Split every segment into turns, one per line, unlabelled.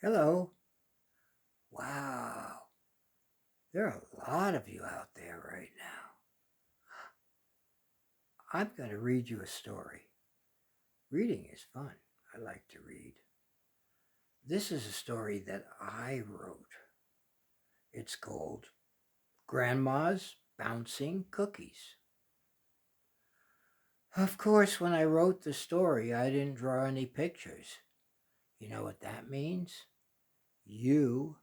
Hello. Wow. There are a lot of you out there right now. I'm going to read you a story. Reading is fun. I like to read. This is a story that I wrote. It's called Grandma's Bouncing Cookies. Of course, when I wrote the story, I didn't draw any pictures. You know what that means? You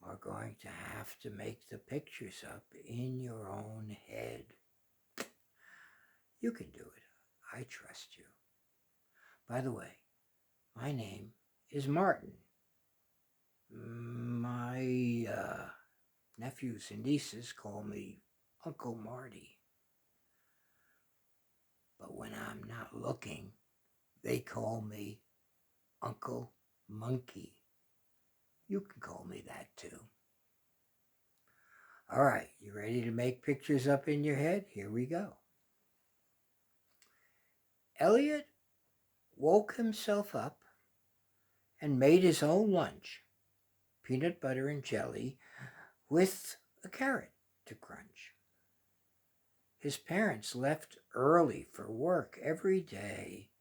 are going to have to make the pictures up in your own head. You can do it. I trust you. By the way, my name is Martin. My nephews and nieces call me Uncle Marty. But when I'm not looking, they call me Uncle Monkey. You can call me that too. All right, you ready to make pictures up in your head? Here we go. Elliot woke himself up and made his own lunch, peanut butter and jelly with a carrot to crunch. His parents left early for work every day,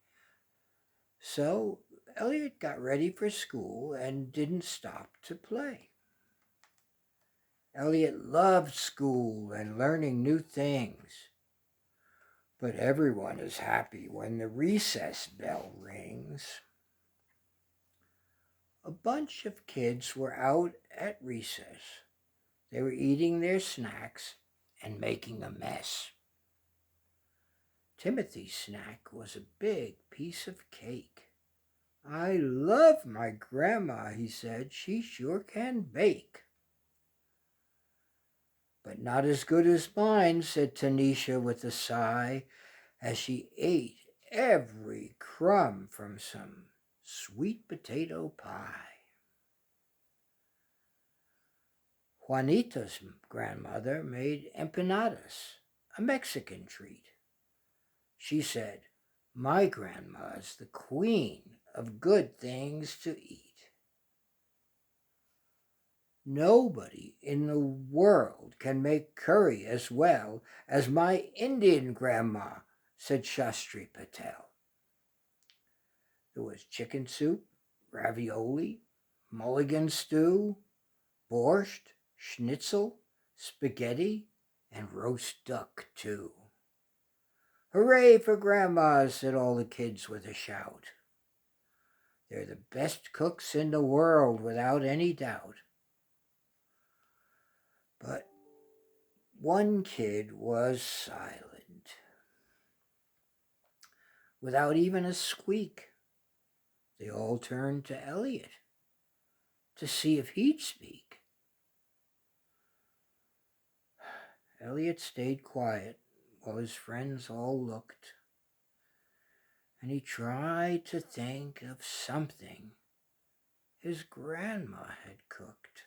so Elliot got ready for school and didn't stop to play. Elliot loved school and learning new things, but everyone is happy when the recess bell rings. A bunch of kids were out at recess. They were eating their snacks and making a mess. Timothy's snack was a big piece of cake. I love my grandma, he said. She sure can bake. But not as good as mine, said Tanisha with a sigh, as she ate every crumb from some sweet potato pie. Juanita's grandmother made empanadas, a Mexican treat. She said, my grandma's the queen of good things to eat. Nobody in the world can make curry as well as my Indian grandma, said Shastri Patel. There was chicken soup, ravioli, mulligan stew, borscht, schnitzel, spaghetti, and roast duck too. Hooray for grandmas, said all the kids with a shout. They're the best cooks in the world without any doubt. But one kid was silent. Without even a squeak, they all turned to Elliot to see if he'd speak. Elliot stayed quiet while his friends all looked, and he tried to think of something his grandma had cooked.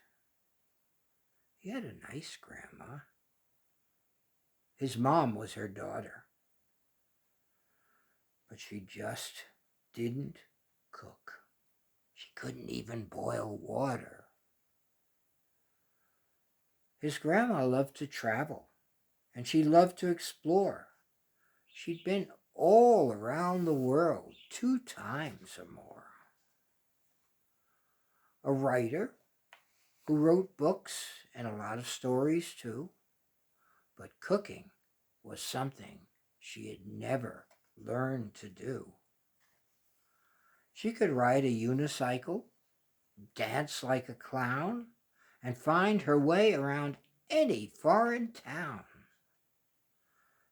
He had a nice grandma. His mom was her daughter, but she just didn't cook. She couldn't even boil water. His grandma loved to travel, and she loved to explore. She'd been all around the world 2 times or more. A writer who wrote books and a lot of stories too, but cooking was something she had never learned to do. She could ride a unicycle, dance like a clown, and find her way around any foreign town.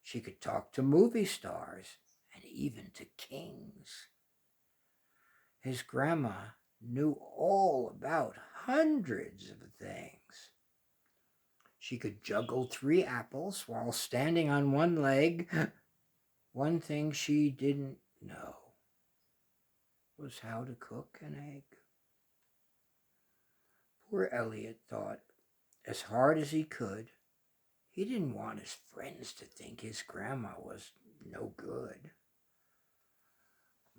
She could talk to movie stars and even to kings. His grandma knew all about hundreds of things. She could juggle 3 apples while standing on one leg. One thing she didn't know was how to cook an egg. Poor Elliot thought, as hard as he could, he didn't want his friends to think his grandma was no good.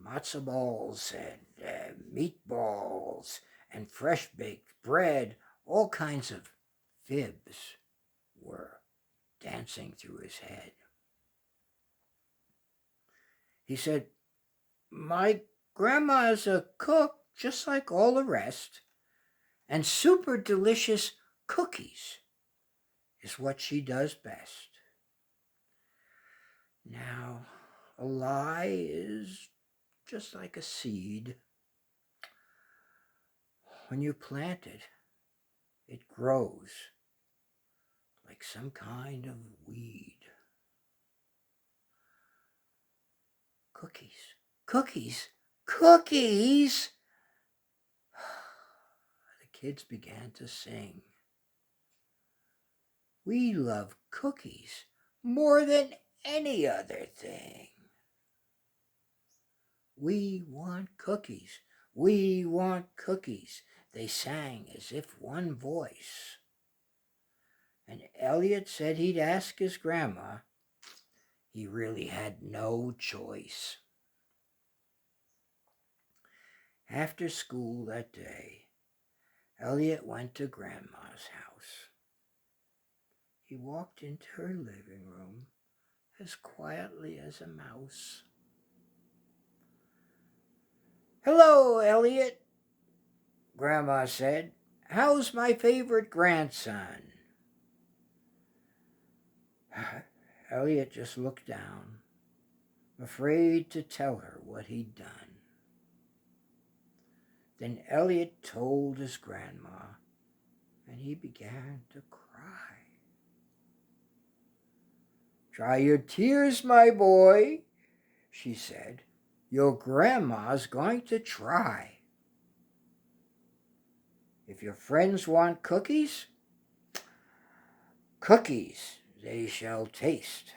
Matzo balls and meatballs and fresh baked bread, all kinds of fibs were dancing through his head. He said, "My grandma is a cook just like all the rest, and super delicious cookies is what she does best." Now, a lie is just like a seed. When you plant it, it grows like some kind of weed. Cookies, cookies, cookies! The kids began to sing. We love cookies more than any other thing. We want cookies. We want cookies. They sang as if one voice. And Elliot said he'd ask his grandma. He really had no choice. After school that day, Elliot went to Grandma's house. He walked into her living room as quietly as a mouse. "Hello, Elliot," Grandma said. "How's my favorite grandson?" Elliot just looked down, afraid to tell her what he'd done. Then Elliot told his grandma, and he began to cry. "Dry your tears, my boy," she said. "Your grandma's going to try. If your friends want cookies, cookies they shall taste.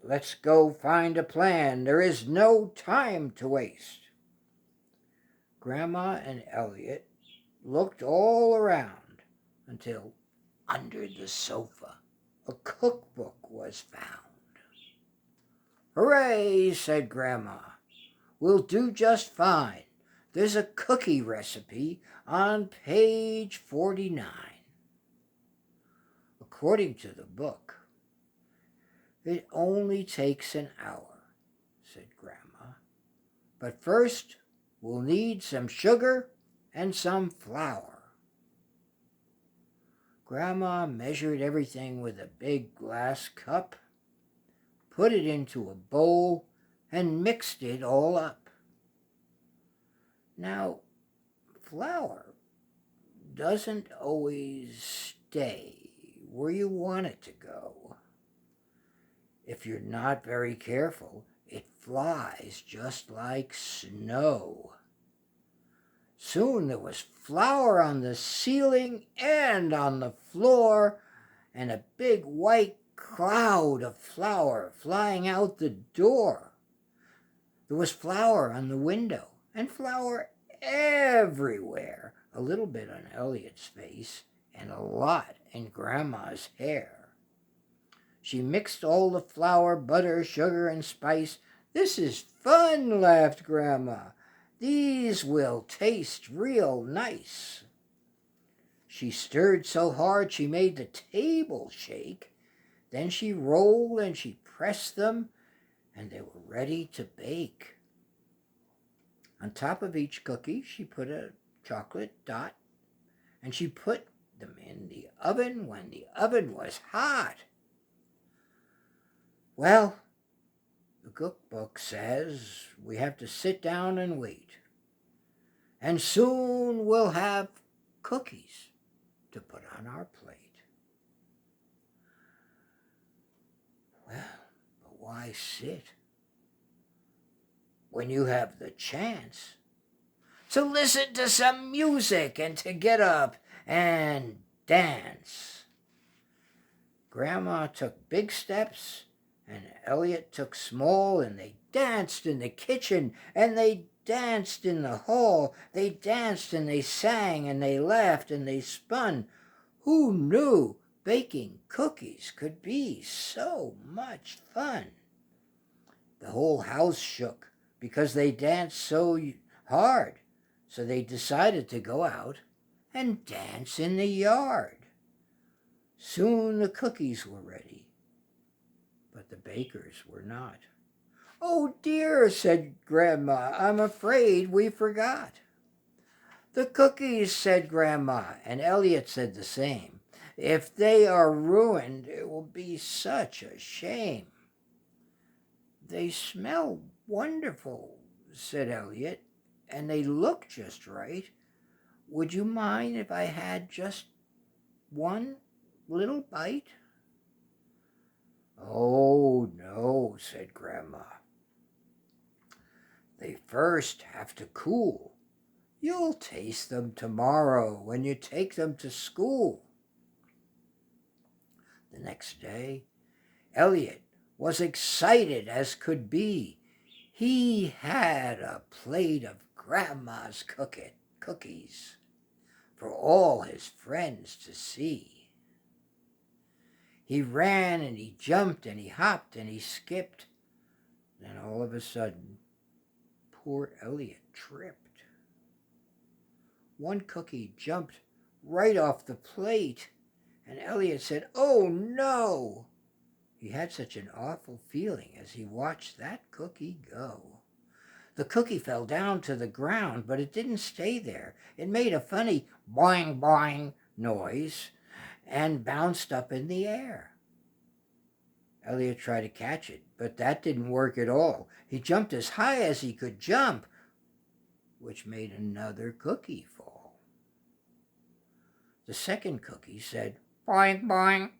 Let's go find a plan. There is no time to waste." Grandma and Elliot looked all around until under the sofa a cookbook was found. "Hooray," said Grandma. "We'll do just fine. There's a cookie recipe on page 49. According to the book, it only takes an hour," said Grandma. "But first, we'll need some sugar and some flour." Grandma measured everything with a big glass cup, put it into a bowl, and mixed it all up. Now, flour doesn't always stay where you want it to go. If you're not very careful, it flies just like snow. Soon there was flour on the ceiling and on the floor, and a big white cloud of flour flying out the door. There was flour on the window and flour everywhere, a little bit on Elliot's face and a lot in Grandma's hair. She mixed all the flour, butter, sugar, and spice. "This is fun," laughed Grandma. "These will taste real nice." She stirred so hard she made the table shake. Then she rolled and she pressed them, and they were ready to bake. On top of each cookie, she put a chocolate dot, and she put them in the oven when the oven was hot. Well, the cookbook says we have to sit down and wait, and soon we'll have cookies to put on our plate. Well, but why sit when you have the chance to listen to some music and to get up and dance? Grandma took big steps and Elliot took small, and they danced in the kitchen and they danced in the hall. They danced and they sang and they laughed and they spun. Who knew baking cookies could be so much fun? The whole house shook because they danced so hard. So they decided to go out and dance in the yard. Soon the cookies were ready, but the bakers were not. "Oh dear," said Grandma, "I'm afraid we forgot." "The cookies," said Grandma, and Elliot said the same. "If they are ruined, it will be such a shame." "They smell wonderful," said Elliot, "and they look just right. Would you mind if I had just one little bite?" "Oh, no," said Grandma. "They first have to cool. You'll taste them tomorrow when you take them to school." The next day, Elliot was excited as could be. He had a plate of Grandma's cookies for all his friends to see. He ran and he jumped and he hopped and he skipped. Then all of a sudden, poor Elliot tripped. One cookie jumped right off the plate, and Elliot said, "Oh no!" He had such an awful feeling as he watched that cookie go. The cookie fell down to the ground, but it didn't stay there. It made a funny boing boing noise and bounced up in the air. Elliot tried to catch it, but that didn't work at all. He jumped as high as he could jump, which made another cookie fall. The second cookie said boing boing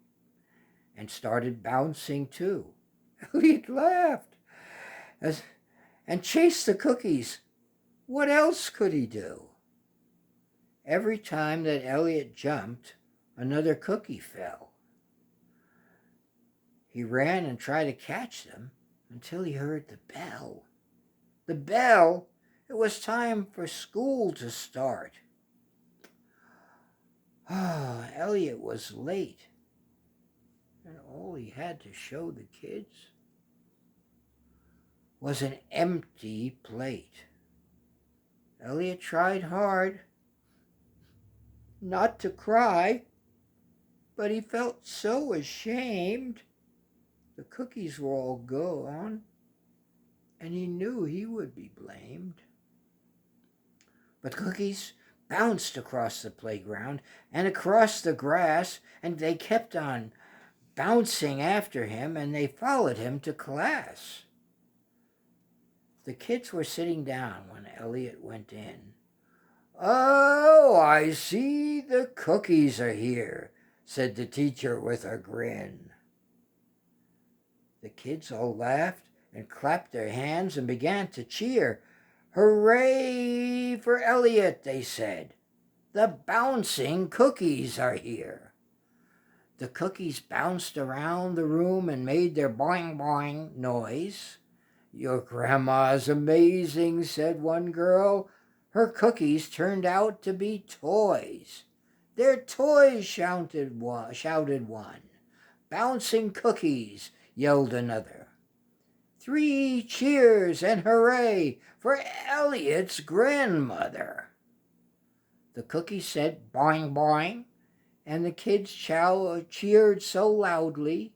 and started bouncing too. Elliot laughed and chased the cookies. What else could he do? Every time that Elliot jumped, another cookie fell. He ran and tried to catch them until he heard the bell. The bell! It was time for school to start. Elliot was late, and all he had to show the kids was an empty plate. Elliot tried hard not to cry, but he felt so ashamed. The cookies were all gone, and he knew he would be blamed. But cookies bounced across the playground and across the grass, and they kept on bouncing after him, and they followed him to class. The kids were sitting down when Elliot went in. "Oh, I see the cookies are here," said the teacher with a grin. The kids all laughed and clapped their hands and began to cheer. "Hooray for Elliot," they said. "The bouncing cookies are here." The cookies bounced around the room and made their boing boing noise. "Your grandma's amazing," said one girl. "Her cookies turned out to be toys." "They're toys," shouted one. "Bouncing cookies," yelled another. "3 cheers and hooray for Elliot's grandmother." The cookie said boing boing, and the kids cheered so loudly,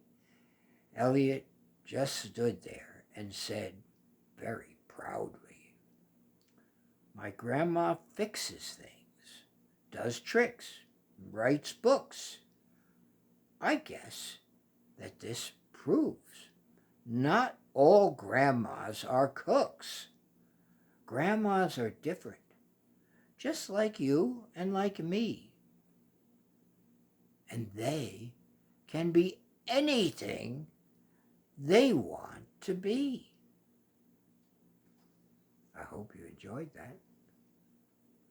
Elliot just stood there and said very proudly, "My grandma fixes things, does tricks, writes books. I guess that this proves not all grandmas are cooks. Grandmas are different, just like you and like me. And they can be anything they want to be." I hope you enjoyed that.